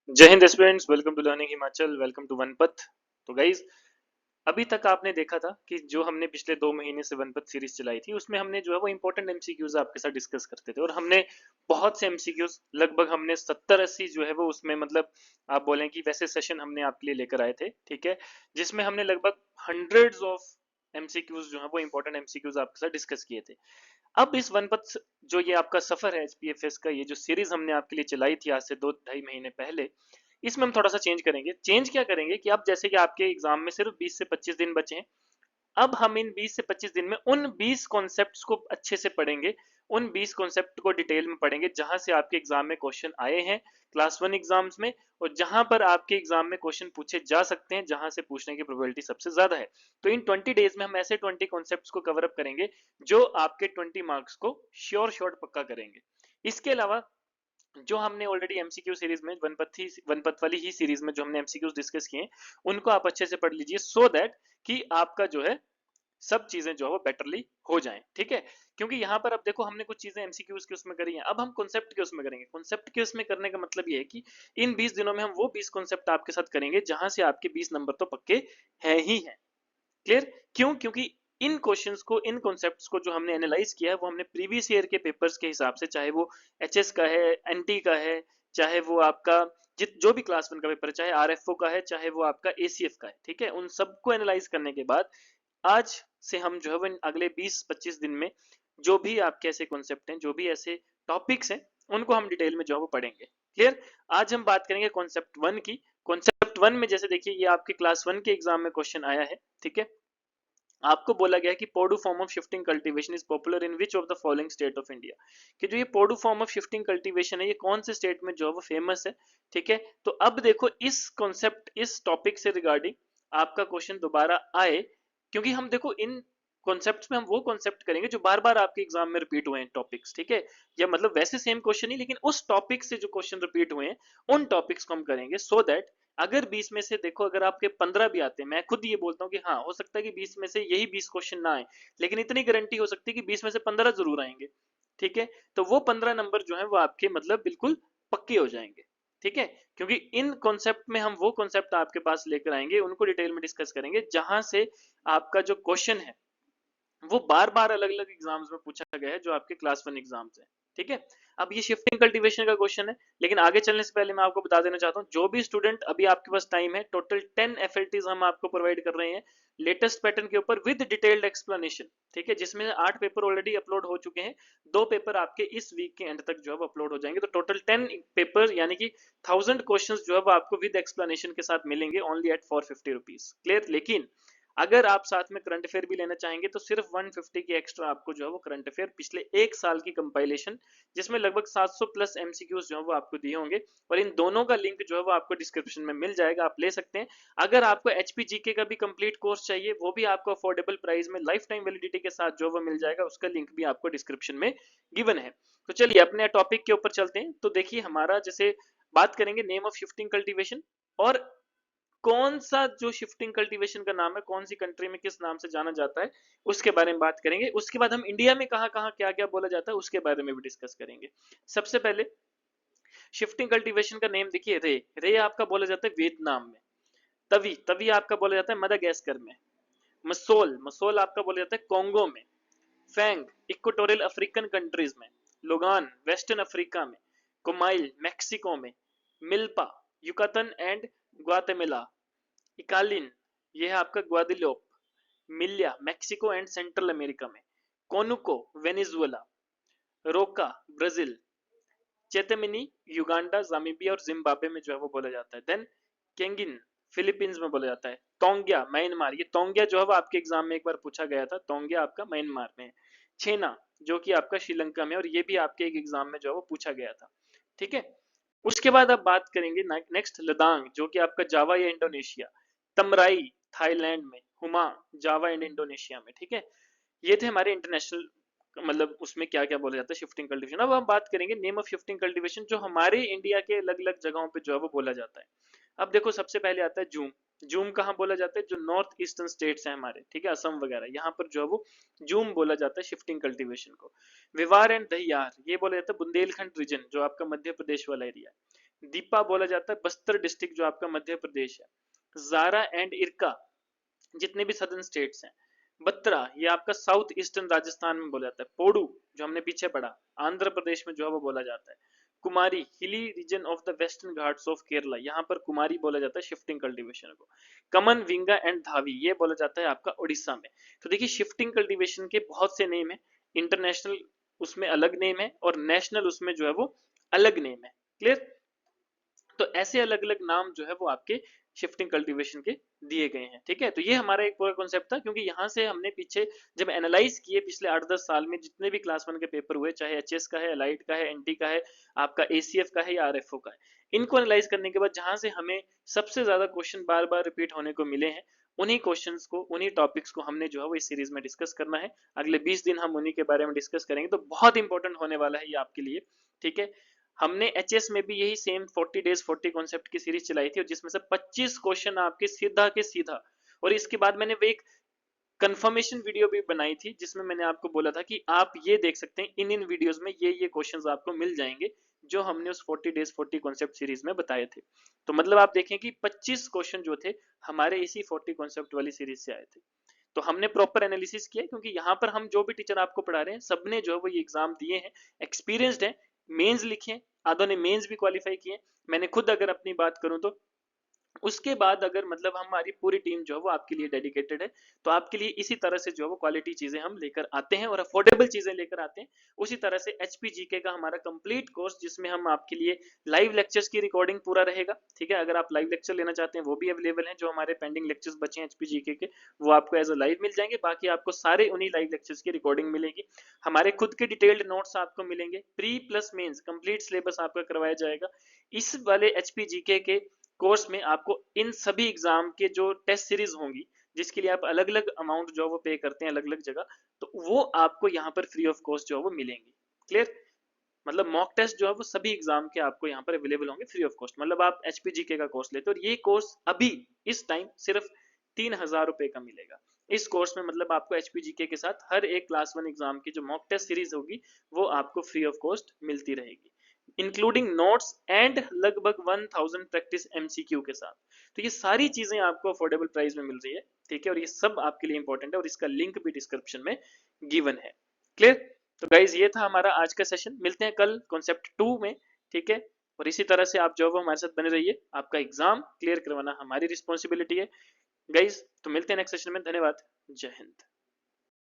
जय हिंद students, welcome to learning Himachal, welcome to वनपथ। तो गाइज, अभी तक आपने देखा था कि जो हमने पिछले 2 महीने से वनपथ सीरीज चलाई थी उसमें हमने जो है वो इंपॉर्टेंट एमसीक्यूज आपके साथ डिस्कस करते थे और हमने बहुत से एमसीक्यूज लगभग हमने 70-80 जो है वो उसमें मतलब आप बोलें कि वैसे सेशन हमने आपके लिए लेकर आए थे, ठीक है, जिसमें हमने लगभग हंड्रेड्स ऑफ एमसीक्यूज जो है वो इंपॉर्टेंट एमसीक्यूज आपके साथ डिस्कस किए थे। अब इस वनपथ जो ये आपका सफर है एचपीएफएस का, ये जो सीरीज हमने आपके लिए चलाई थी आज से 2-2.5 महीने पहले, इसमें हम थोड़ा सा चेंज करेंगे। चेंज क्या करेंगे कि अब जैसे कि आपके एग्जाम में सिर्फ 20 से 25 दिन बचे हैं, अब हम इन 20 से 25 दिन में उन 20 कॉन्सेप्ट्स को अच्छे से पढ़ेंगे, उन 20 कॉन्सेप्ट को डिटेल में पढ़ेंगे जहां से आपके एग्जाम में क्वेश्चन आए हैं क्लास वन एग्जाम्स में, और जहां पर आपके एग्जाम में क्वेश्चन पूछे जा सकते हैं, जहां से पूछने की प्रोबेबिलिटी सबसे ज्यादा है। तो इन 20 डेज में हम ऐसे 20 कॉन्सेप्ट्स को कवर अप करेंगे जो आपके 20 मार्क्स को श्योर शॉर्ट पक्का करेंगे। इसके अलावा जो हमने ऑलरेडी एमसीक्यू सीरीज में वनपथ वाली ही सीरीज में जो हमने एमसीक्यूज डिस्कस किए उनको आप अच्छे से पढ़ लीजिए, सो दैट कि आपका जो है सब चीजें जो है वो बेटरली हो जाएं, ठीक है। क्योंकि यहाँ पर अब देखो हमने कुछ चीजें एमसीक्यूज के उसमें करी हैं, अब हम कॉन्सेप्ट के उसमें करेंगे। कॉन्सेप्ट के उसमें करने का मतलब ये है कि इन 20 दिनों में हम वो 20 कॉन्सेप्ट आपके साथ करेंगे जहां से आपके 20 नंबर तो पक्के हैं ही हैं। क्लियर? क्यों? क्योंकि इन क्वेश्चंस को, इन कॉन्सेप्ट्स को जो हमने एनालाइज किया है वो हमने प्रीवियस ईयर के पेपर्स के हिसाब से, चाहे वो एचएस का है, एनटी का है, चाहे वो आपका जित जो भी क्लास वन का पेपर है, चाहे आरएफओ का है, चाहे वो आपका एसीएफ का है, ठीक है, उन सबको एनालाइज करने के बाद आज से हम जो है वो अगले 20-25 दिन में जो भी आपके ऐसे कॉन्सेप्ट हैं, जो भी ऐसे टॉपिक्स हैं, उनको हम डिटेल में जो है वो पढ़ेंगे। क्लियर? आज हम बात करेंगे कॉन्सेप्ट वन की। कॉन्सेप्ट वन में जैसे देखिए ये आपके क्लास वन के एग्जाम में क्वेश्चन आया है, ठीक है। आपको बोला गया है कि podu form of shifting cultivation is popular in which of the following state of India. कि जो ये podu form of shifting cultivation है ये कौन से स्टेट में जो है वो फेमस है, ठीक है। तो अब देखो इस कॉन्सेप्ट, इस टॉपिक से रिगार्डिंग आपका क्वेश्चन दोबारा आए, क्योंकि हम देखो इन कॉन्सेप्ट्स में हम वो कॉन्सेप्ट करेंगे जो बार बार आपके एग्जाम में रिपीट हुए हैं टॉपिक्स, ठीक है। या मतलब वैसे सेम क्वेश्चन नहीं, लेकिन उस टॉपिक से जो क्वेश्चन रिपीट हुए हैं उन टॉपिक्स को हम करेंगे, सो दैट अगर 20 में से देखो अगर आपके 15 भी आते हैं, मैं खुद ये बोलता हूँ कि हाँ हो सकता है कि 20 में से यही 20 क्वेश्चन ना आए, लेकिन इतनी गारंटी हो सकती है कि 20 में से 15 जरूर आएंगे, ठीक है। तो वो 15 नंबर जो है वो आपके मतलब बिल्कुल पक्के हो जाएंगे, ठीक है। क्योंकि इन कॉन्सेप्ट में हम वो कॉन्सेप्ट आपके पास लेकर आएंगे, उनको डिटेल में डिस्कस करेंगे जहां से आपका जो क्वेश्चन है वो बार बार अलग अलग एग्जाम्स में पूछा गया है, जो आपके क्लास वन एग्जाम्स है, ठीक है। अब ये शिफ्टिंग कल्टीवेशन का क्वेश्चन है, लेकिन आगे चलने से पहले मैं आपको बता देना चाहता हूँ, जो भी स्टूडेंट अभी आपके पास टाइम है, टोटल 10 एफएलटीज हम आपको प्रोवाइड कर रहे हैं लेटेस्ट पैटर्न के ऊपर विद डिटेल्ड एक्सप्लेनेशन, ठीक है, जिसमें 8 पेपर ऑलरेडी अपलोड हो चुके हैं, 2 पेपर आपके इस वीक के एंड तक जो है अपलोड हो जाएंगे, तो टोटल 10 पेपर यानी कि 1000 क्वेश्चन जो है आपको विद एक्सप्लेनेशन के साथ मिलेंगे ओनली एट 450 रुपीज। क्लियर? लेकिन अगर आप साथ में करंट अफेयर भी लेना चाहेंगे तो सिर्फ 150 की एक्स्ट्रा आपको जो है वो करंट अफेयर पिछले एक साल की कंपाइलेशन, जिसमें लगभग 700 प्लस एमसीक्यूज जो है वो आपको दिए होंगे, और इन दोनों का लिंक जो है वो आपको डिस्क्रिप्शन में मिल जाएगा, आप ले सकते हैं। अगर आपको एचपीजीके का भी कंप्लीट कोर्स चाहिए, वो भी आपको अफोर्डेबल प्राइस में लाइफ टाइम वैलिडिटी के साथ जो वो मिल जाएगा, उसका लिंक भी आपको डिस्क्रिप्शन में गिवन है। तो चलिए अपने टॉपिक के ऊपर चलते हैं। तो देखिए हमारा जैसे बात करेंगे नेम ऑफ शिफ्टिंग कल्टीवेशन, और कौन सा जो शिफ्टिंग कल्टीवेशन का नाम है, कौन सी कंट्री में किस नाम से जाना जाता है, उसके बारे में बात करेंगे। उसके बाद हम इंडिया में कहाँ कहाँ क्या क्या बोला जाता है उसके बारे में भी डिस्कस करेंगे। सबसे पहले शिफ्टिंग कल्टीवेशन का नेम देखिए, रे रे आपका बोला जाता है वियतनाम में, तवी तवी आपका बोला जाता है मदागास्कर में, मसोल मसोल आपका बोला जाता है कोंगो में, फैंग इक्वेटोरियल अफ्रीकन कंट्रीज में, लोगान वेस्टर्न अफ्रीका में, कोमाइल मैक्सिको में, मिल्पा युकातन एंड ग्वातेमेला, इकालिन ये है आपका ग्वादिलोप, मिलिया मैक्सिको एंड सेंट्रल अमेरिका में, कोनुको वेनेजुएला, रोका ब्राजील, चेतेमिनी युगांडा जामीबिया और जिम्बाब्वे में जो है वो बोला जाता है। देन केंगिन फिलीपींस में बोला जाता है, तोंगिया म्यांमार, ये तोंगिया जो है वो आपके एग्जाम में एक बार पूछा गया था, तोंगिया आपका म्यांमार में है। छेना जो कि आपका श्रीलंका में, और ये भी आपके एक एग्जाम में जो है वो पूछा गया था, ठीक है। उसके बाद अब बात करेंगे नेक्स्ट लदांग जो कि आपका जावा या इंडोनेशिया, तमराई थाईलैंड में, हुमा जावा एंड इंडोनेशिया में, ठीक है। ये थे हमारे इंटरनेशनल, मतलब उसमें क्या क्या बोला जाता है शिफ्टिंग कल्टीवेशन। अब हम बात करेंगे नेम ऑफ शिफ्टिंग कल्टीवेशन जो हमारे इंडिया के अलग अलग जगहों पे जो है वो बोला जाता है। अब देखो सबसे पहले आता है जूम। जूम कहाँ बोला जाता है? जो नॉर्थ ईस्टर्न स्टेट्स हैं हमारे, ठीक है, असम वगैरह, यहाँ पर जो है वो जूम बोला जाता है शिफ्टिंग कल्टीवेशन को। विवार एंड दहियार ये बोला जाता है बुंदेलखंड रीजन, जो आपका मध्य प्रदेश वाला एरिया है। दीपा बोला जाता है बस्तर डिस्ट्रिक्ट जो आपका मध्य प्रदेश है, जारा एंड इरका जितने भी सदर्न स्टेट्स हैं, बत्रा ये आपका साउथ ईस्टर्न राजस्थान में बोला जाता है, पोडू जो हमने पीछे पढ़ा आंध्र प्रदेश में जो है वो बोला जाता है, Kumari hilly region of the Western Ghats of Kerala, यहाँ पर कुमारी बोला जाता है शिफ्टिंग कल्टीवेशन को, कमन विंगा एंड धावी ये बोला जाता है आपका उड़ीसा में। तो देखिए शिफ्टिंग कल्टीवेशन के बहुत से नेम है, इंटरनेशनल उसमें अलग नेम है और नेशनल उसमें जो है वो अलग नेम है। क्लियर? तो ऐसे अलग अलग नाम जो है वो आपके शिफ्टिंग कल्टीवेशन के दिए गए हैं। ठीक है, तो ये हमारा एक पूरा कॉन्सेप्ट था, क्योंकि यहाँ से हमने पीछे जब एनालाइज किए पिछले 8-10 साल में जितने भी क्लास 1 के पेपर हुए, चाहे एचएस का है, एलाइट का है, एनटी का है, आपका एसीएफ का है या आरएफओ का है, इनको एनालाइज करने के बाद जहां से हमें सबसे ज्यादा क्वेश्चन बार बार रिपीट होने को मिले हैं, उन्हीं क्वेश्चंस को, उन्हीं टॉपिक्स को हमने जो है वो इस सीरीज में डिस्कस करना है। अगले 20 दिन हम उन्हीं के बारे में डिस्कस करेंगे, तो बहुत इंपॉर्टेंट होने वाला है ये आपके लिए। ठीक है, हमने एचएस में भी यही सेम 40 डेज 40 कॉन्सेप्ट की सीरीज चलाई थी, और जिसमें से 25 क्वेश्चन आपके सीधा के सीधा, और इसके बाद मैंने वो एक कंफर्मेशन वीडियो भी बनाई थी जिसमें मैंने आपको बोला था कि आप ये देख सकते हैं इन इन वीडियोस में ये क्वेश्चंस आपको मिल जाएंगे जो हमने उस 40 डेज 40 कॉन्सेप्ट सीरीज में बताए थे। तो मतलब आप देखें कि 25 क्वेश्चन जो थे हमारे इसी 40 कॉन्सेप्ट वाली सीरीज से आए थे। तो हमने प्रॉपर एनालिसिस किया, क्योंकि यहाँ पर हम जो भी टीचर आपको पढ़ा रहे हैं सबने जो है वो ये एग्जाम दिए हैं, एक्सपीरियंसड है, मेंस लिखे हैं, आधों ने मेंस भी क्वालिफाई किए। मैंने खुद अगर अपनी बात करूं तो उसके बाद अगर मतलब हमारी पूरी टीम जो है वो आपके लिए डेडिकेटेड है, तो आपके लिए इसी तरह से जो है वो क्वालिटी चीजें हम लेकर आते हैं और अफोर्डेबल चीजें लेकर आते हैं। उसी तरह से एचपीजीके का हमारा कंप्लीट कोर्स जिसमें हम आपके लिए लाइव लेक्चर्स की रिकॉर्डिंग पूरा रहेगा। ठीक है, अगर आप लाइव लेक्चर लेना चाहते हैं वो भी अवेलेबल है, जो हमारे पेंडिंग लेक्चर्स बचे हैं एचपीजीके के वो आपको एज अ लाइव मिल जाएंगे, बाकी आपको सारे उन्हीं लाइव लेक्चर्स की रिकॉर्डिंग मिलेगी। हमारे खुद के डिटेल्ड नोट्स आपको मिलेंगे, pre plus mains complete syllabus आपका करवाया जाएगा। इस वाले एचपीजीके के कोर्स में आपको इन सभी एग्जाम के जो टेस्ट सीरीज होंगी, जिसके लिए आप अलग अलग अमाउंट जो वो पे करते हैं अलग अलग जगह, तो वो आपको यहाँ पर फ्री ऑफ कॉस्ट जो है वो मिलेंगी। क्लियर? मतलब मॉक टेस्ट जो है वो सभी एग्जाम के आपको यहाँ पर अवेलेबल होंगे फ्री ऑफ कॉस्ट। मतलब आप एचपीजीके का कोर्स लेते हो और ये कोर्स अभी इस टाइम सिर्फ 3,000 रुपए का मिलेगा। इस कोर्स में मतलब आपको एचपीजीके के साथ हर एक क्लास 1 एग्जाम की जो मॉक टेस्ट सीरीज होगी वो आपको फ्री ऑफ कॉस्ट मिलती रहेगी, इंक्लूडिंग नोट्स एंड लगभग 1000 प्रैक्टिस एमसीक्यू के साथ। तो ये सारी चीजें आपको अफोर्डेबल प्राइस में मिल रही है। ठीक है, और ये सब आपके लिए इंपॉर्टेंट है और इसका लिंक भी डिस्क्रिप्शन में गिवन है। क्लियर? तो गाइज ये था हमारा आज का सेशन, मिलते हैं कल कॉन्सेप्ट 2 में। ठीक है, और इसी तरह से आप जो है हमारे साथ बने रहिए, आपका एग्जाम क्लियर करवाना हमारी रिस्पॉन्सिबिलिटी है गाइज। तो मिलते हैं नेक्स्ट सेशन में, धन्यवाद, जय हिंद।